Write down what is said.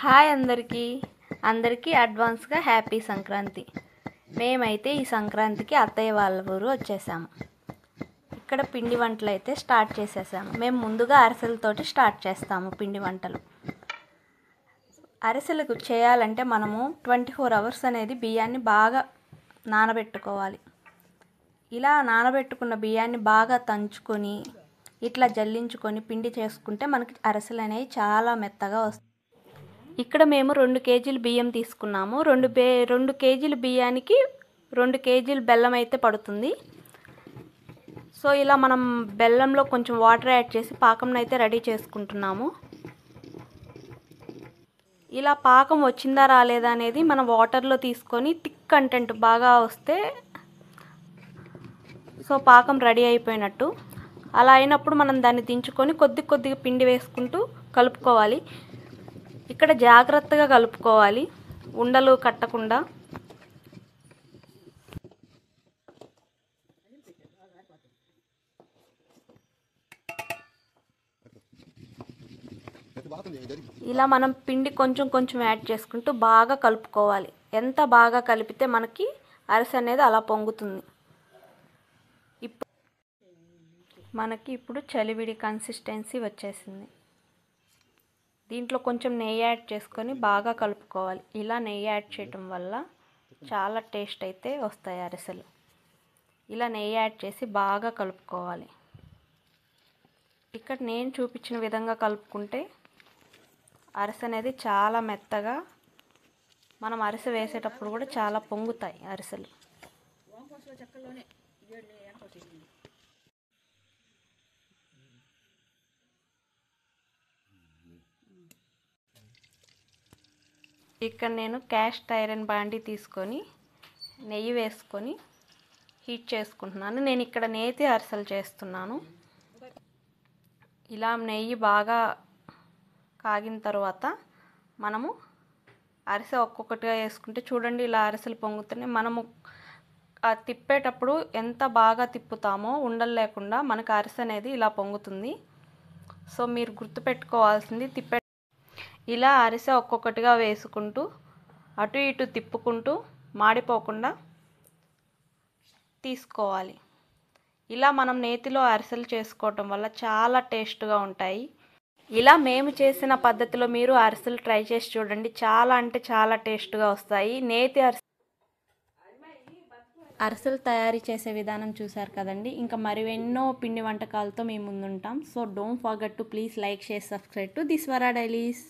Hi అందరికీ అడ్వాన్స్గా happy Sankranti. మేమైతే ఈ సంక్రాంతికి అత్తయ్య వాళ్ళ ఊరు వచ్చేసాము. ఇక్కడ పిండి వంటలు అయితే స్టార్ట్ చేసేసాము. మేము ముందుగా అరిసెలతోటి స్టార్ట్ చేస్తాము పిండి వంటలు. అరిసెలకు చేయాలంటే మనము 24 hours అనేది బియ్యాన్ని బాగా నానబెట్టుకోవాలి. ఇలా నానబెట్టుకున్న బియ్యాన్ని బాగా తంచుకొని ఇట్లా జల్లించుకొని పిండి చేసుకుంటే మనకి అరిసెలు అనేవి చాలా మెత్తగా వస్తాయి. ఇక్కడ మేము 2 కేజీలు బియ్యం తీసుకున్నాము. 2 కేజీల బియ్యానికి 2 కేజీలు బెల్లం అయితే పడుతుంది. సో ఇలా మనం బెల్లంలో కొంచెం వాటర్ యాడ్ చేసి పాకం అయితే రెడీ చేసుకుంటున్నాము. ఇలా పాకం వచ్చిందా రాలేదా అనేది మనం వాటర్లో తీసుకొని థిక్ కంటెంట్ బాగా వస్తే సో పాకం రెడీ అయిపోయినట్టు. అలా అయినప్పుడు మనం దాన్ని దించుకొని కొద్దిగా పిండి వేసుకుంటూ కలుపుకోవాలి. ఇక్కడ జాగ్రత్తగా కలుపుకోవాలి, ఉండలు కట్టకుండా. ఇలా మనం పిండి కొంచెం యాడ్ చేసుకుంటూ బాగా కలుపుకోవాలి. ఎంత బాగా కలిపితే మనకి అరిసె అనేది అలా పొంగుతుంది. మనకి ఇప్పుడు చలివిడి కన్సిస్టెన్సీ వచ్చేసింది. దీంట్లో కొంచెం నెయ్యి యాడ్ చేసుకొని బాగా కలుపుకోవాలి. ఇలా నెయ్యి యాడ్ చేయటం వల్ల చాలా టేస్ట్ అయితే వస్తాయి అరిసెలు. ఇలా నెయ్యి యాడ్ చేసి బాగా కలుపుకోవాలి. ఇక్కడ నేను చూపించిన విధంగా కలుపుకుంటే అరిసె అనేది చాలా మెత్తగా, మనం అరిసె వేసేటప్పుడు కూడా చాలా పొంగుతాయి అరిసెలు. ఇక్కడ నేను క్యాస్ట్ ఐరన్ బాండీ తీసుకొని నెయ్యి వేసుకొని హీట్ చేసుకుంటున్నాను. నేను ఇక్కడ నేతి అరిసెలు చేస్తున్నాను. ఇలా నెయ్యి బాగా కాగిన తర్వాత మనము అరిసె ఒక్కొక్కటిగా వేసుకుంటే చూడండి ఇలా అరిసెలు పొంగుతున్నాయి. మనము తిప్పేటప్పుడు ఎంత బాగా తిప్పుతామో ఉండలు లేకుండా మనకు అరిసె అనేది ఇలా పొంగుతుంది. సో మీరు గుర్తుపెట్టుకోవాల్సింది ఇలా అరిసె ఒక్కొక్కటిగా వేసుకుంటూ అటు ఇటు తిప్పుకుంటూ మాడిపోకుండా తీసుకోవాలి. ఇలా మనం నేతిలో అరిసెలు చేసుకోవటం వల్ల చాలా టేస్ట్గా ఉంటాయి. ఇలా మేము చేసిన పద్ధతిలో మీరు అరిసెలు ట్రై చేసి చూడండి. చాలా అంటే చాలా టేస్ట్గా వస్తాయి. నేతి అరిసెలు తయారీ చేసే విధానం చూసారు కదండి. ఇంకా మరివెన్నో పిండి వంటకాలతో మేము ముందుంటాం. So don't forget to please like, share, subscribe to the Swara dailies.